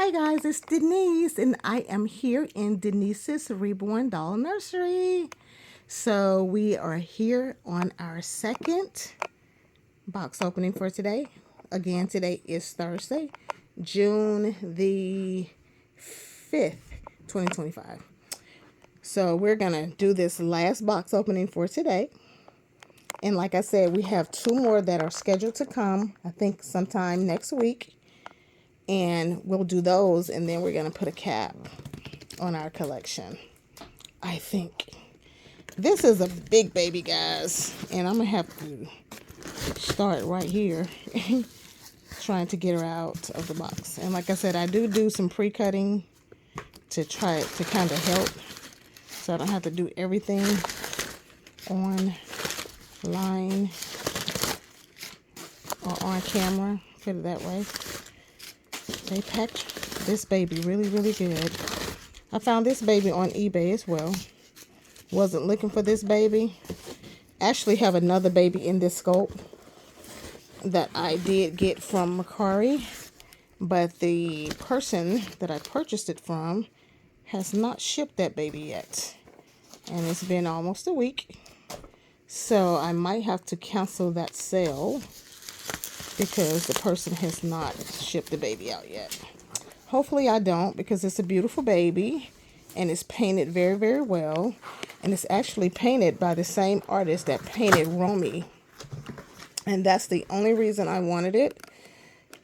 Hi guys, it's Denise and I am here in Denise's Reborn Doll Nursery. So we are here on our second box opening for today. Again, today is Thursday, June the 5th, 2025. So we're going to do this last box opening for today. And like I said, we have two more that are scheduled to come, I think sometime next week. And we'll do those, and then we're going to put a cap on our collection, I think. This is a big baby, guys, and I'm going to have to start right here trying to get her out of the box. And like I said, I do some pre-cutting to try to kind of help, so I don't have to do everything on line or on camera, put it that way. They packed this baby really good. I found this baby on eBay as well. Wasn't looking for this baby. Actually have another baby in this Sculpt that I did get from Macari, but the person that I purchased it from has not shipped that baby yet. And it's been almost a week. So I might have to cancel that sale because the person has not shipped the baby out yet. Hopefully I don't, because it's a beautiful baby and it's painted very well, and it's actually painted by the same artist that painted Romy, and that's the only reason I wanted it.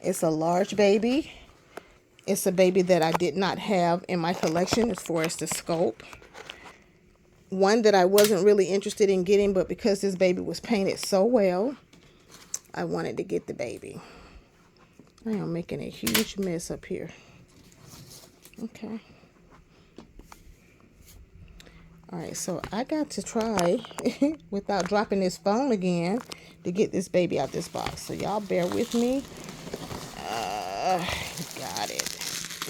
It's a large baby. It's a baby that I did not have in my collection as far as the Sculpt. One that I wasn't really interested in getting, but because this baby was painted so well, I wanted to get the baby. I am making a huge mess up here. Okay. Alright, so I got to try, without dropping this phone again, to get this baby out this box. So y'all bear with me. Got it.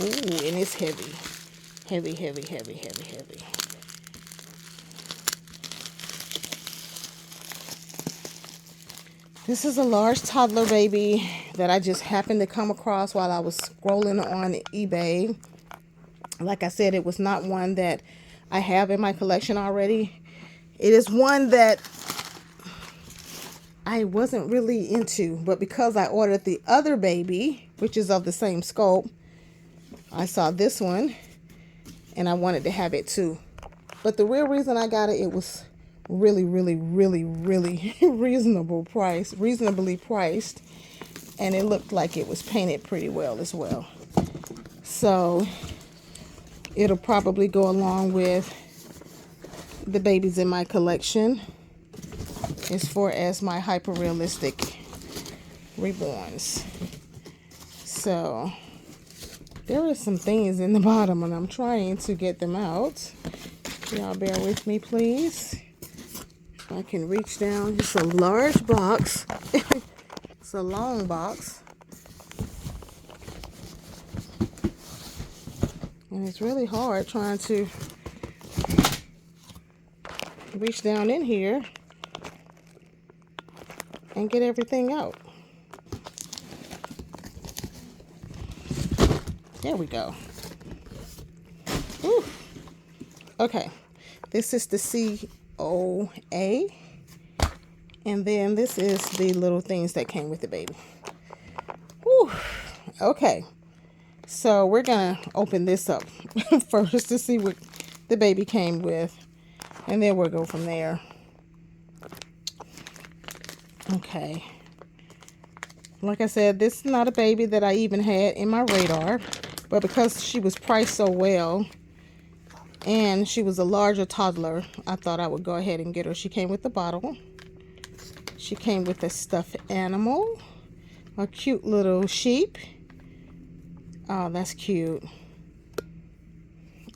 Ooh, and it's heavy. Heavy. This is a large toddler baby that I just happened to come across while I was scrolling on eBay. Like I said, it was not one that I have in my collection already. It is one that I wasn't really into, but because I ordered the other baby, which is of the same Sculpt, I saw this one and I wanted to have it too. But the real reason I got it, it was really reasonably priced, and it looked like it was painted pretty well as well. So it'll probably go along with the babies in my collection as far as my hyper realistic reborns. So there are some things in the bottom and I'm trying to get them out. Y'all bear with me, please. I can reach down. It's a large box. It's a long box. And it's really hard trying to reach down in here and get everything out. There we go. Whew. Okay. This is the COA. And then this is the little things that came with the baby. Whew. Okay. So we're going to open this up first to see what the baby came with. And then we'll go from there. Okay. Like I said, this is not a baby that I even had in my radar. But because she was priced so well, and she was a larger toddler, I thought I would go ahead and get her. She came with the bottle. She came with a stuffed animal. A cute little sheep. Oh, that's cute.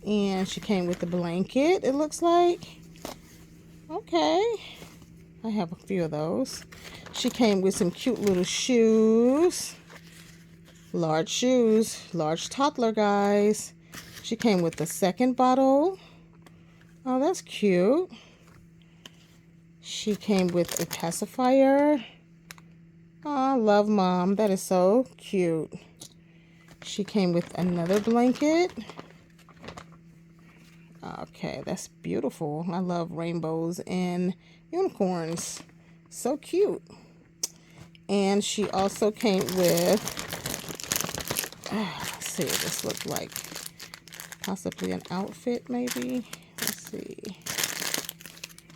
And she came with the blanket, it looks like. Okay. I have a few of those. She came with some cute little shoes. Large toddler, guys. She came with the second bottle. Oh, that's cute. She came with a pacifier. Oh, I love Mom. That is so cute. She came with another blanket. Okay, that's beautiful. I love rainbows and unicorns. So cute. And she also came with, let's see what this looked like. Possibly an outfit, maybe. Let's see.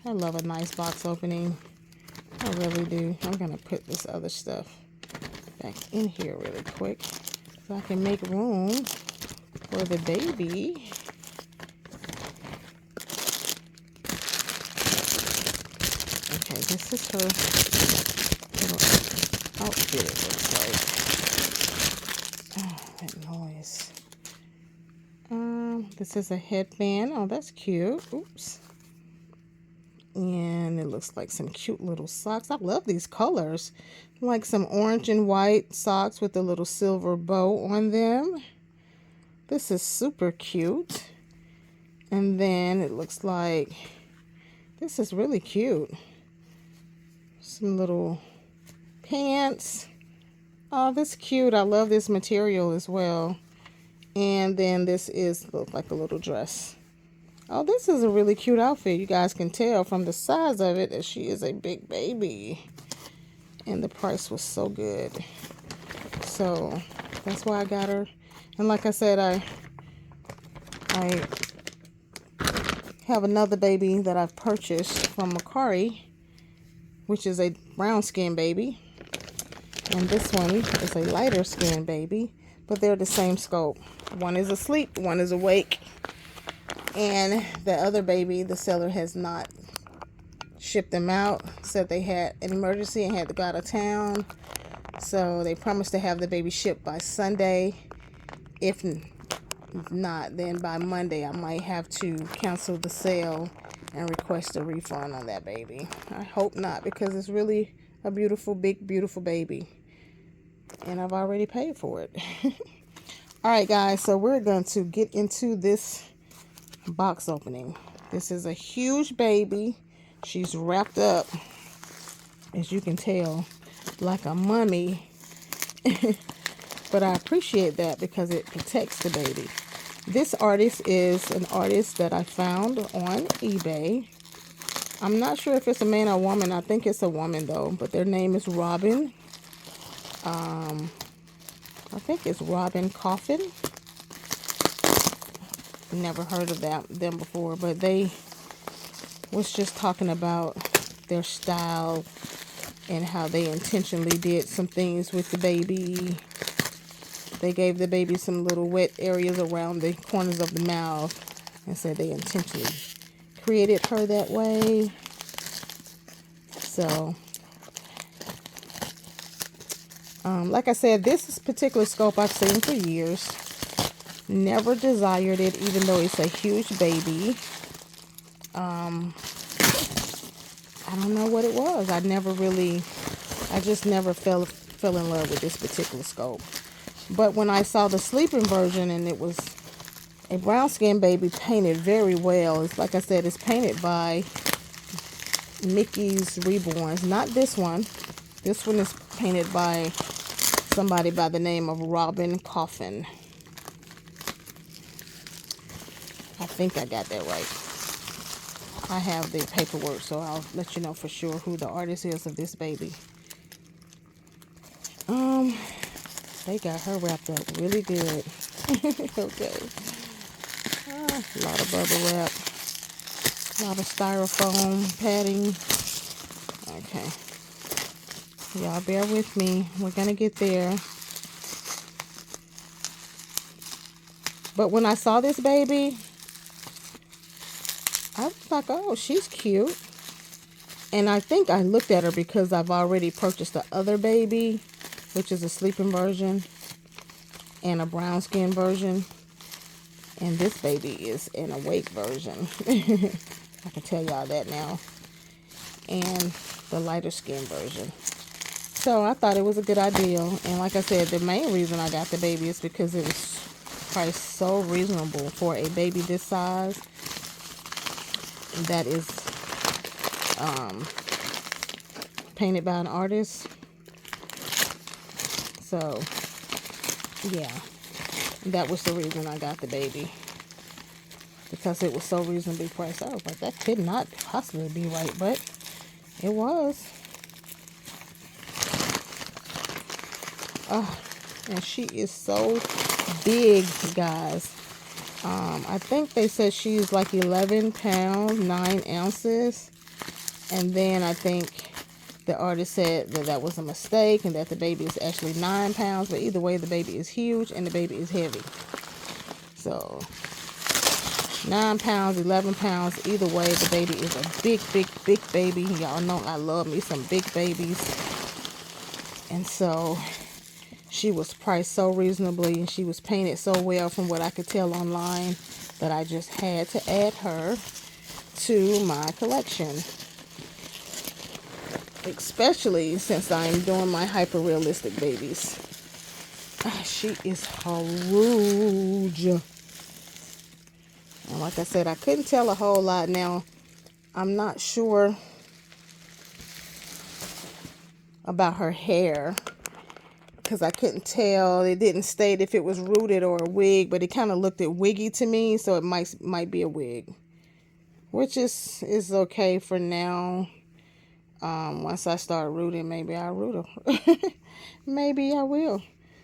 I love a nice box opening. I really do. I'm going to put this other stuff back in here really quick so I can make room for the baby. Okay, this is her little outfit, it looks like. Oh, that noise. This is a headband. Oh, that's cute. Oops. And it looks like some cute little socks. I love these colors. Like some orange and white socks with a little silver bow on them. This is super cute. And then it looks like this is really cute. Some little pants. Oh, this is cute. I love this material as well. And then this looks like a little dress. Oh, this is a really cute outfit. You guys can tell from the size of it that she is a big baby. And the price was so good. So that's why I got her. And like I said, I have another baby that I've purchased from Macari, which is a brown skin baby. And this one is a lighter skin baby. But they're the same scope. One is asleep, one is awake. And the other baby, the seller has not shipped them out. Said they had an emergency and had to go out of town. So they promised to have the baby shipped by Sunday. If not, then by Monday I might have to cancel the sale and request a refund on that baby. I hope not, because it's really a beautiful, big, beautiful baby. And I've already paid for it. Alright guys, so we're going to get into this box opening. This is a huge baby. She's wrapped up, as you can tell, like a mummy. But I appreciate that because it protects the baby. This artist is an artist that I found on eBay. I'm not sure if it's a man or woman. I think it's a woman though, but their name is Robin. I think it's Robin Coffin. Never heard of them before, but they was just talking about their style and how they intentionally did some things with the baby. They gave the baby some little wet areas around the corners of the mouth and said they intentionally created her that way. So like I said, this particular scope I've seen for years. Never desired it, even though it's a huge baby. I don't know what it was. I just never fell in love with this particular scope. But when I saw the sleeping version, and it was a brown skin baby painted very well. It's like I said, it's painted by Mickey's Reborns. Not this one. This one is painted by somebody by the name of Robin Coffin. I think I got that right. I have the paperwork, so I'll let you know for sure who the artist is of this baby. They got her wrapped up really good. Okay. A lot of bubble wrap. A lot of styrofoam padding. Okay. Y'all bear with me. We're going to get there. But when I saw this baby, I was like, oh, she's cute. And I think I looked at her because I've already purchased the other baby, which is a sleeping version and a brown skin version. And this baby is an awake version. I can tell y'all that now. And the lighter skin version. So I thought it was a good idea. And like I said, the main reason I got the baby is because it was priced so reasonable for a baby this size. That is painted by an artist. So yeah, That was the reason I got the baby. Because it was so reasonably priced. I was like, that could not possibly be right, but it was. Oh, and she is so big, guys. I think they said she's like 11 pounds, 9 ounces. And then I think the artist said that that was a mistake and that the baby is actually 9 pounds. But either way, the baby is huge and the baby is heavy. So 9 pounds, 11 pounds, either way, the baby is a big, big, big baby. Y'all know I love me some big babies. And so she was priced so reasonably and she was painted so well from what I could tell online that I just had to add her to my collection. Especially since I'm doing my hyper-realistic babies. She is huge. And like I said, I couldn't tell a whole lot. Now, I'm not sure about her hair because I couldn't tell. It didn't state if it was rooted or a wig, but it kind of looked wiggy to me, so it might be a wig, which is okay for now. Once I start rooting, maybe I'll root her. Maybe I will.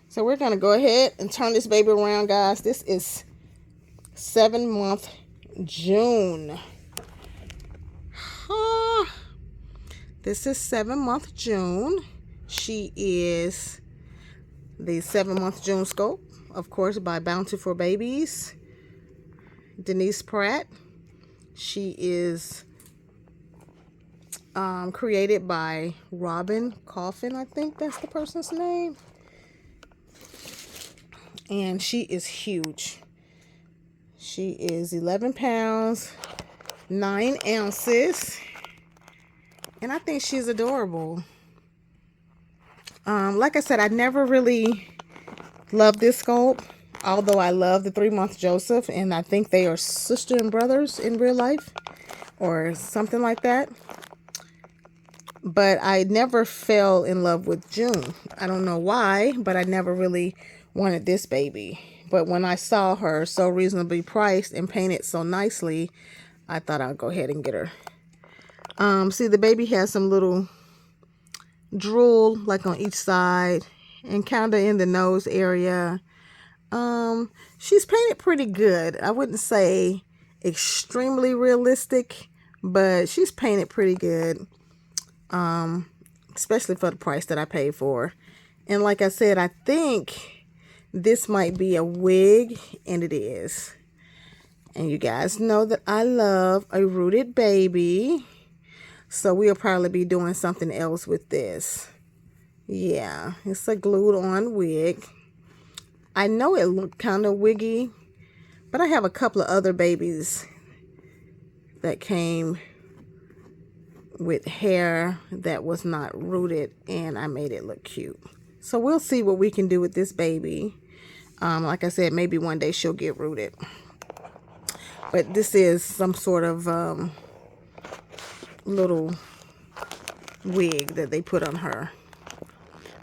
So we're gonna go ahead and turn this baby around, guys. This is 7-month June. This is 7-month June. She is the 7-month June Sculpt, of course, by Bountiful Babies. Denise Pratt. She is created by Robin Coffin, I think that's the person's name. And she is huge. She is 11 pounds, 9 ounces. And I think she's adorable. Like I said, I never really loved this sculpt, although I love the 3-month Joseph, and I think they are sister and brothers in real life or something like that. But I never fell in love with June. I don't know why, but I never really wanted this baby. But when I saw her so reasonably priced and painted so nicely, I thought I'd go ahead and get her. See, the baby has some little drool like on each side and kind of in the nose area. She's painted pretty good. I wouldn't say extremely realistic, but she's painted pretty good. Especially for the price that I paid for. And like I said, I think this might be a wig, and it is. And you guys know that I love a rooted baby. So we'll probably be doing something else with this. Yeah, it's a glued on wig. I know it looked kind of wiggy, but I have a couple of other babies that came with hair that was not rooted, and I made it look cute. So we'll see what we can do with this baby. Like I said, maybe one day she'll get rooted. But this is some sort of little wig that they put on her.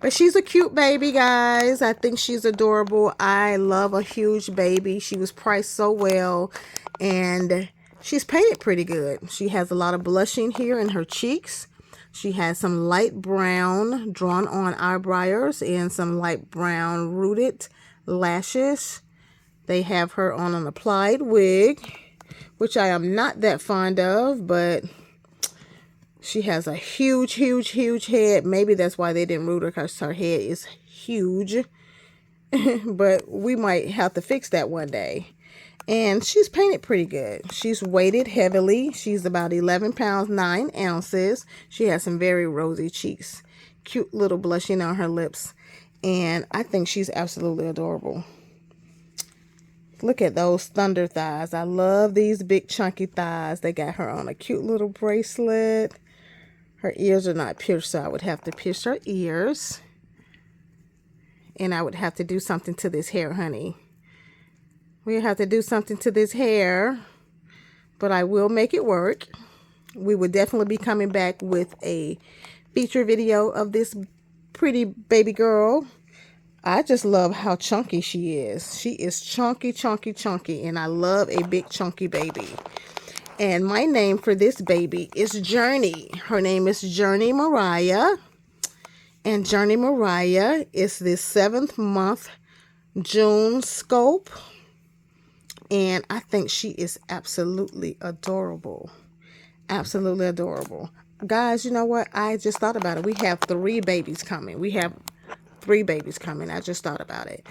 But she's a cute baby, guys. I think she's adorable. I love a huge baby. She was priced so well, and she's painted pretty good. She has a lot of blushing here in her cheeks. She has some light brown drawn on eyebrows and some light brown rooted lashes. They have her on an applied wig, which I am not that fond of, but she has a huge, huge, huge head. Maybe that's why they didn't root her, because her head is huge. But we might have to fix that one day. And she's painted pretty good. She's weighted heavily. She's about 11 pounds, 9 ounces. She has some very rosy cheeks. Cute little blushing on her lips. And I think she's absolutely adorable. Look at those thunder thighs. I love these big chunky thighs. They got her on a cute little bracelet. Her ears are not pierced, so I would have to pierce her ears. And I would have to do something to this hair, honey. We'll have to do something to this hair, but I will make it work. We will definitely be coming back with a feature video of this pretty baby girl. I just love how chunky she is. She is chunky, chunky, chunky, and I love a big chunky baby. And my name for this baby is Journey. Her name is Journey Mariah. And Journey Mariah is the 7th month June sculpt. And I think she is absolutely adorable. Absolutely adorable. Guys, you know what? I just thought about it. We have 3 babies coming. We have 3 babies coming. I just thought about it.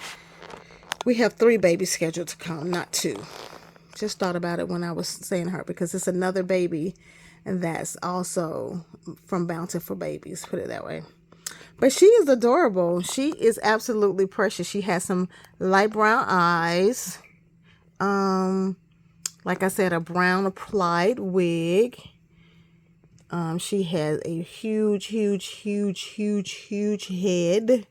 We have 3 babies scheduled to come, not 2. Just thought about it when I was saying her, because it's another baby and that's also from Bountiful Babies, put it that way. But she is adorable. She is absolutely precious. She has some light brown eyes. Like I said, a brown applied wig. She has a huge, huge, huge, huge, huge head.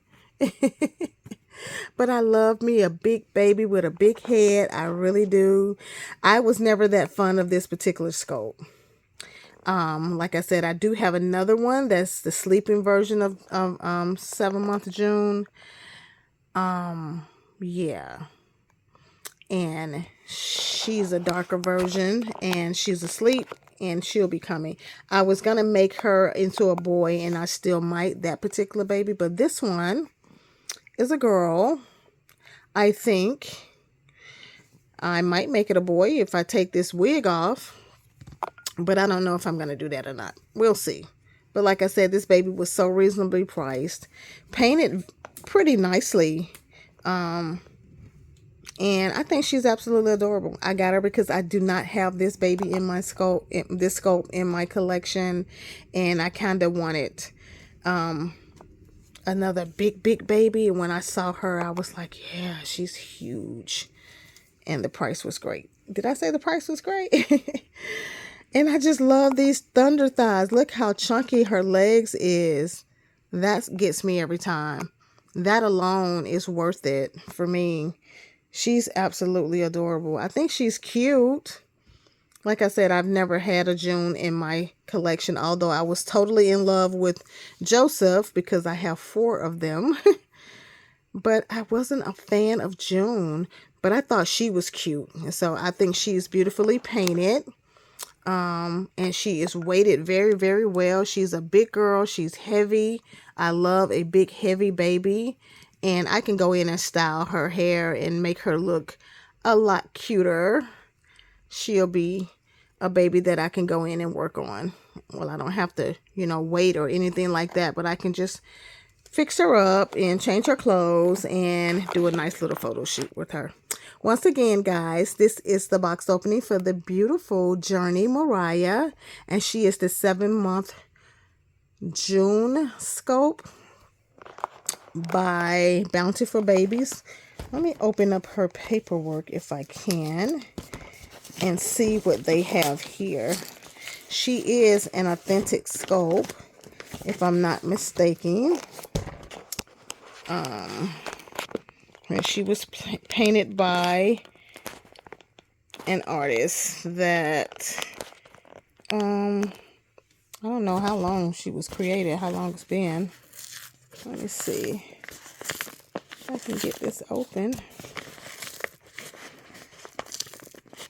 But I love me a big baby with a big head. I really do. I was never that fond of this particular sculpt. Like I said, I do have another one that's the sleeping version of 7-month June. Yeah. And she's a darker version, and she's asleep, and she'll be coming. I was going to make her into a boy, and I still might, that particular baby. But this one is a girl. I think I might make it a boy if I take this wig off. But I don't know if I'm going to do that or not. We'll see. But like I said, this baby was so reasonably priced. Painted pretty nicely. And I think she's absolutely adorable. I got her because I do not have this baby in my sculpt in my collection. And I kind of wanted another big baby. And when I saw her, I was like, yeah, she's huge. And the price was great. Did I say the price was great? And I just love these thunder thighs. Look how chunky her legs is. That gets me every time. That alone is worth it for me. She's absolutely adorable. I think she's cute. Like I said, I've never had a June in my collection, although I was totally in love with Joseph because I have 4 of them. But I wasn't a fan of June, but I thought she was cute. And so I think she's beautifully painted. And she is weighted very, very well. She's a big girl. She's heavy. I love a big, heavy baby. And I can go in and style her hair and make her look a lot cuter. She'll be a baby that I can go in and work on. Well, I don't have to, wait or anything like that, but I can just fix her up and change her clothes and do a nice little photo shoot with her. Once again, guys, this is the box opening for the beautiful Journey Mariah, and she is the 7-month June sculpt by Bountiful Babies. Let me open up her paperwork if I can and see what they have here. She is an authentic sculpt, if I'm not mistaken. And she was painted by an artist that, I don't know how long she was created, how long it's been. Let me see if I can get this open.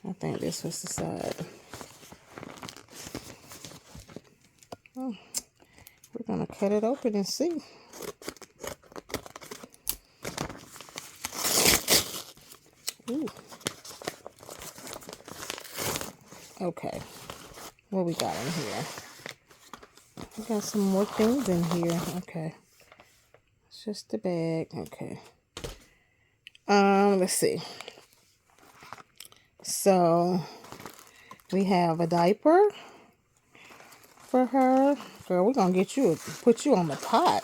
I think this was the side. Oh, we're going to cut it open and see. Ooh. Okay, what we got in here? We got some more things in here. Okay, it's just the bag. Okay. Let's see. So we have a diaper for her. Girl, we're gonna put you on the pot.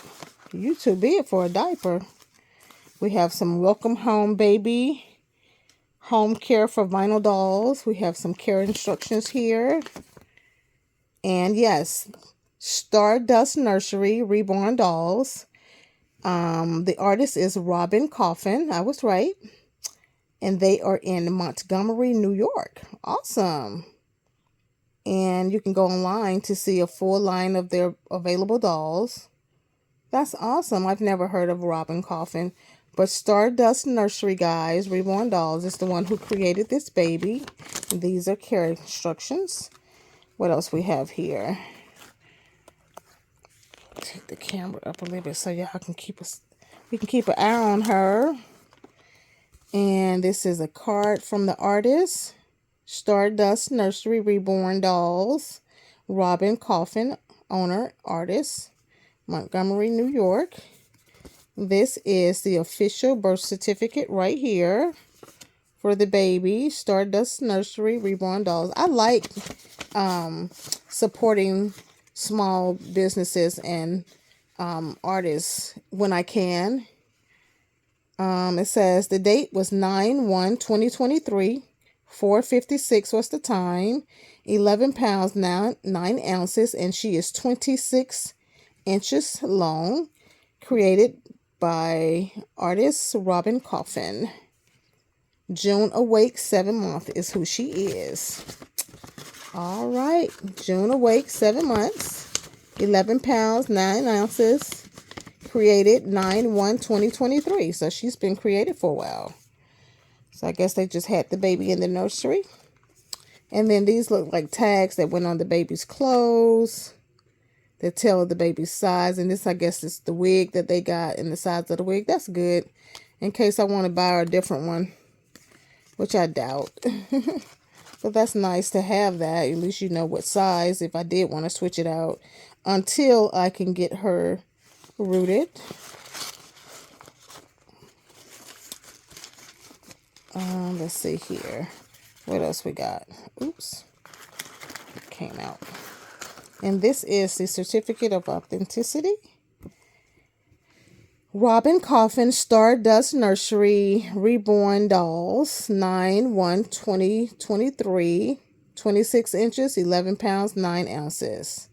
You too big for a diaper. We have some welcome home baby home care for vinyl dolls. We have some care instructions here. And yes, Stardust Nursery Reborn Dolls. The artist is Robin Coffin. I was right. And they are in Montgomery, New York. Awesome. And you can go online to see a full line of their available dolls. That's awesome. I've never heard of Robin Coffin. But Stardust Nursery, guys, Reborn Dolls is the one who created this baby. These are care instructions. What else we have here? Take the camera up a little bit so y'all can we can keep an eye on her. And this is a card from the artist. Stardust Nursery Reborn Dolls. Robin Coffin, owner, artist. Montgomery, New York. This is the official birth certificate right here for the baby. Stardust Nursery Reborn Dolls. I like supporting small businesses and artists when I can. It says the date was 9/1/2023. 4:56 was the time. 11 pounds, 9 ounces, and she is 26 inches long. Created by artist Robin Coffin. June Awake 7 month is who she is. All right, June Awake 7 months, 11 pounds, 9 ounces. Created 9/1/2023. So she's been created for a while. So I guess they just had the baby in the nursery. And then these look like tags that went on the baby's clothes. They tell the baby's size. And this, I guess, is the wig that they got and the size of the wig. That's good. In case I want to buy her a different one. Which I doubt. But that's nice to have that. At least you know what size if I did want to switch it out. Until I can get her rooted. Let's see here. What else we got? Oops. It came out. And this is the Certificate of Authenticity. Robin Coffin, Stardust Nursery, Reborn Dolls, 9/1/2023, 26 inches, 11 pounds, 9 ounces.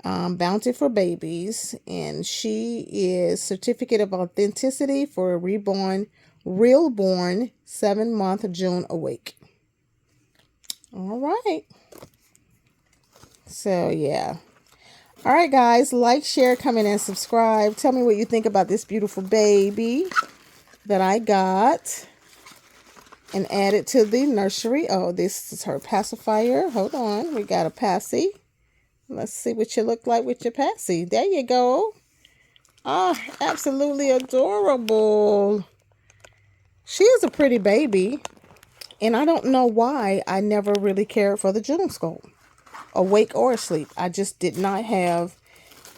Bountiful Babies, and she is Certificate of Authenticity for Realborn 7 month June Awake. All right. So, yeah. All right, guys. Like, share, comment, and subscribe. Tell me what you think about this beautiful baby that I got and added to the nursery. Oh, this is her pacifier. Hold on. We got a passy. Let's see what you look like with your passy. There you go. Ah, absolutely adorable. She is a pretty baby. And I don't know why I never really cared for the June Sculpt. Awake or asleep. I just did not have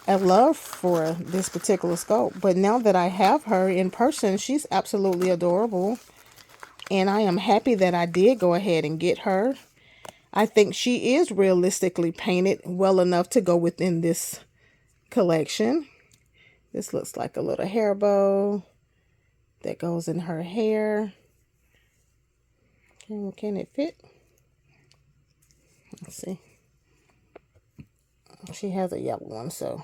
a love for this particular sculpt. But now that I have her in person, she's absolutely adorable. And I am happy that I did go ahead and get her. I think she is realistically painted well enough to go within this collection. This looks like a little hair bow that goes in her hair. Can it fit? Let's see. She has a yellow one, so.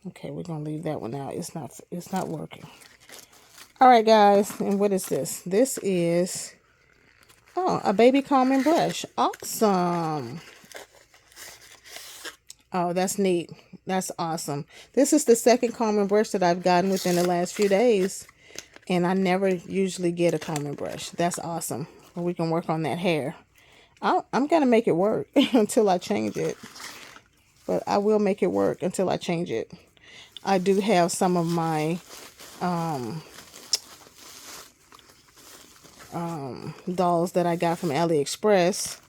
Okay, we're going to leave that one out. It's not working. All right, guys. And what is this? This is, oh, a baby combing brush. Awesome. Oh, that's neat. That's awesome. This is the second combing brush that I've gotten within the last few days. And I never usually get a combing brush. That's awesome. We can work on that hair. I'm going to make it work until I change it. But I will make it work until I change it. I do have some of my dolls that I got from AliExpress.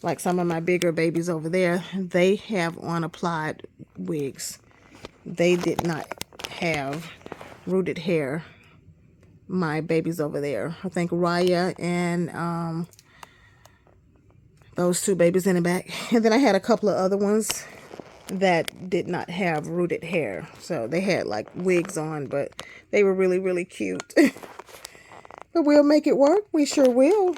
Like some of my bigger babies over there. They have on-applied wigs. They did not have rooted hair. My babies over there. I think Mariah and those two babies in the back. And then I had a couple of other ones that did not have rooted hair. So they had like wigs on, but they were really, really cute. But we'll make it work. We sure will.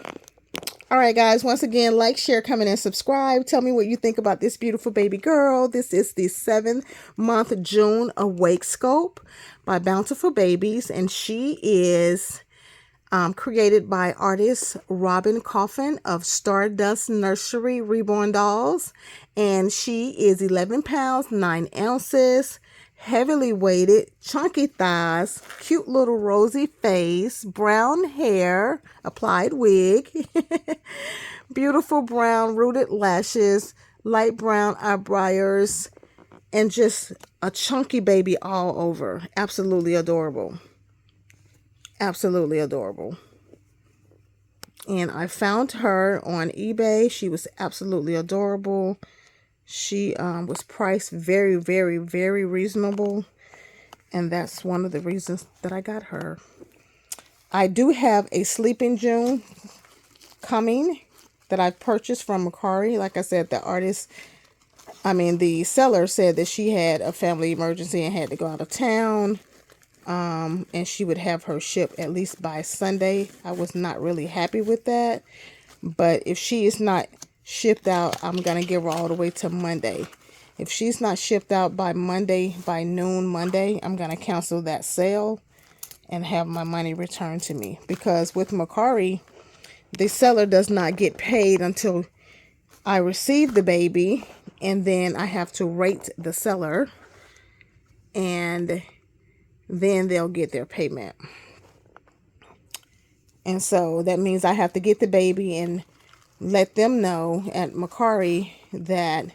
All right, guys. Once again, like, share, comment, and subscribe. Tell me what you think about this beautiful baby girl. This is the 7th month June Awake Sculpt by Bountiful Babies. And she is created by artist Robin Coffin of Stardust Nursery Reborn Dolls. And she is 11 pounds, 9 ounces. heavily weighted, chunky thighs, cute little rosy face, brown hair, applied wig, beautiful brown rooted lashes, light brown eyebrows, and just a chunky baby all over. Absolutely adorable. Absolutely adorable. And I found her on eBay. She was absolutely adorable. She was priced very, very, very reasonable. And that's one of the reasons that I got her. I do have a Sleeping June coming that I purchased from Macari. Like I said, the seller said that she had a family emergency and had to go out of town. And she would have her shipped at least by Sunday. I was not really happy with that. But if she is not shipped out, I'm going to give her all the way to Monday. If she's not shipped out by Monday, by noon Monday, I'm going to cancel that sale and have my money returned to me. Because with Macari, the seller does not get paid until I receive the baby. And then I have to rate the seller. And then they'll get their payment. And so that means I have to get the baby and let them know at Macari that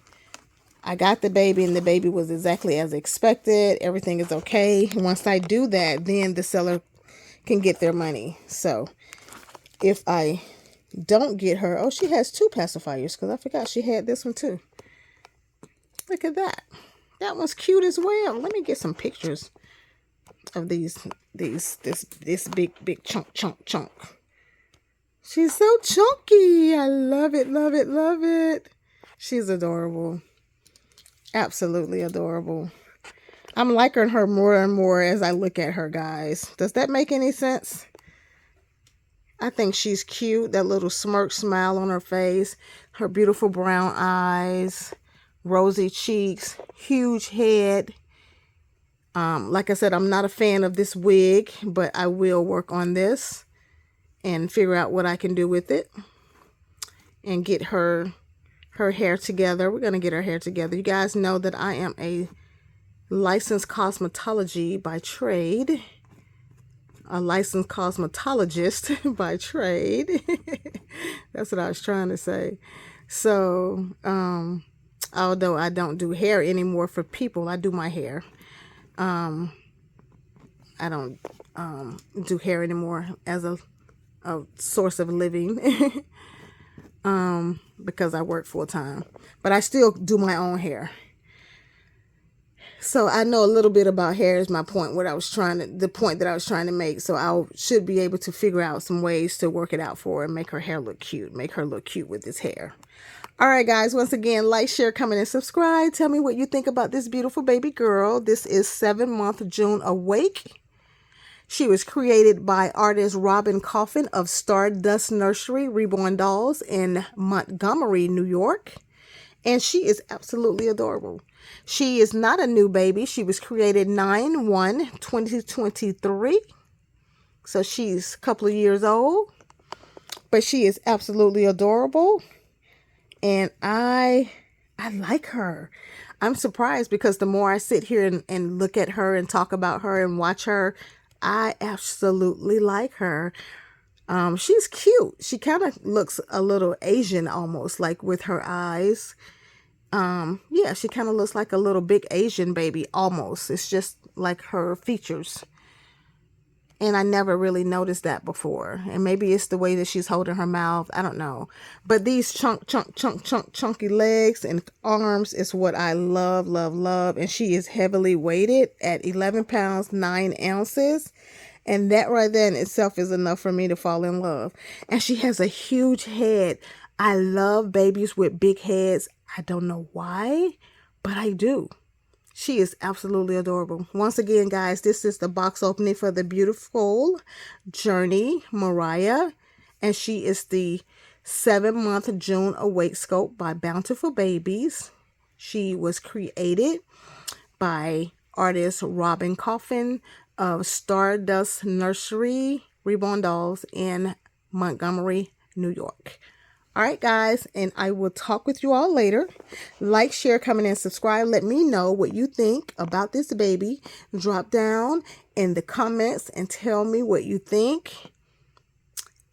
I got the baby and the baby was exactly as expected. Everything is okay. Once I do that, then the seller can get their money. So if I don't get her, oh, she has 2 pacifiers because I forgot she had this one too. Look at that. That one's cute as well. Let me get some pictures of this big chunk. She's so chunky. I love it, love it, love it. She's adorable. Absolutely adorable. I'm liking her more and more as I look at her, guys. Does that make any sense? I think she's cute. That little smirk smile on her face. Her beautiful brown eyes. Rosy cheeks. Huge head. Like I said, I'm not a fan of this wig, but I will work on this and figure out what I can do with it and get her hair together. We're going to get her hair together. You guys know that I am a licensed cosmetology by trade. A licensed cosmetologist by trade. That's what I was trying to say. So, although I don't do hair anymore for people, I do my hair. I don't do hair anymore as a source of living because I work full time. But I still do my own hair. So I know a little bit about hair is my point, the point that I was trying to make. So I should be able to figure out some ways to work it out for her and make her hair look cute. Make her look cute with this hair. All right, guys, once again, like, share, comment, and subscribe. Tell me what you think about this beautiful baby girl. This is 7-month June Awake. She was created by artist Robin Coffin of Stardust Nursery Reborn Dolls in Montgomery, New York. And she is absolutely adorable. She is not a new baby. She was created 9/1/2023. So she's a couple of years old. But she is absolutely adorable. And I like her. I'm surprised because the more I sit here and look at her and talk about her and watch her, I absolutely like her. She's cute. She kind of looks a little Asian almost, like with her eyes. Yeah, she kind of looks like a little big Asian baby almost. It's just like her features. And I never really noticed that before. And maybe it's the way that she's holding her mouth. I don't know. But these chunky legs and arms is what I love, love, love. And she is heavily weighted at 11 pounds, 9 ounces. And that right there in itself is enough for me to fall in love. And she has a huge head. I love babies with big heads. I don't know why, but I do. She is absolutely adorable. Once again, guys, this is the box opening for the beautiful Journey Mariah. And she is the 7-month June Awake Sculpt by Bountiful Babies. She was created by artist Robin Coffin of Stardust Nursery Reborn Dolls in Montgomery, New York. All right, guys, and I will talk with you all later. Like, share, comment, and subscribe. Let me know what you think about this baby. Drop down in the comments and tell me what you think.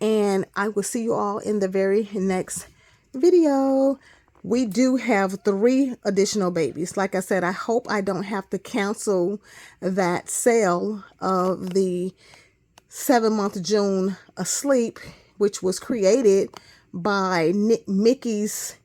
And I will see you all in the very next video. We do have 3 additional babies. Like I said, I hope I don't have to cancel that sale of the 7-month June Asleep, which was created by Mickey's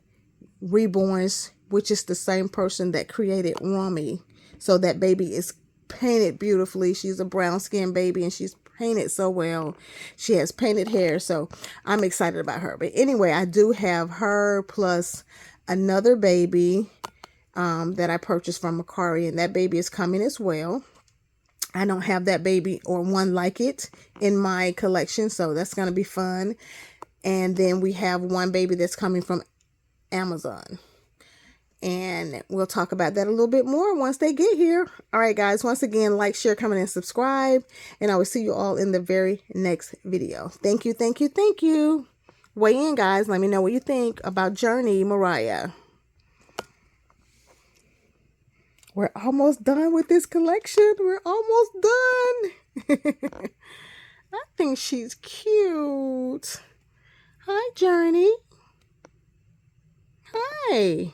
Reborns, which is the same person that created Rummy. So that baby is painted beautifully. She's a brown skinned baby and she's painted so well. She has painted hair, so I'm excited about her. But anyway, I do have her plus another baby that I purchased from Macari, and that baby is coming as well. I don't have that baby or one like it in my collection, so that's going to be fun. And then we have one baby that's coming from Amazon. And we'll talk about that a little bit more once they get here. All right, guys. Once again, like, share, comment, and subscribe. And I will see you all in the very next video. Thank you, thank you, thank you. Weigh in, guys. Let me know what you think about Journey Mariah. We're almost done with this collection. We're almost done. I think she's cute. Hi, Journey. Hi.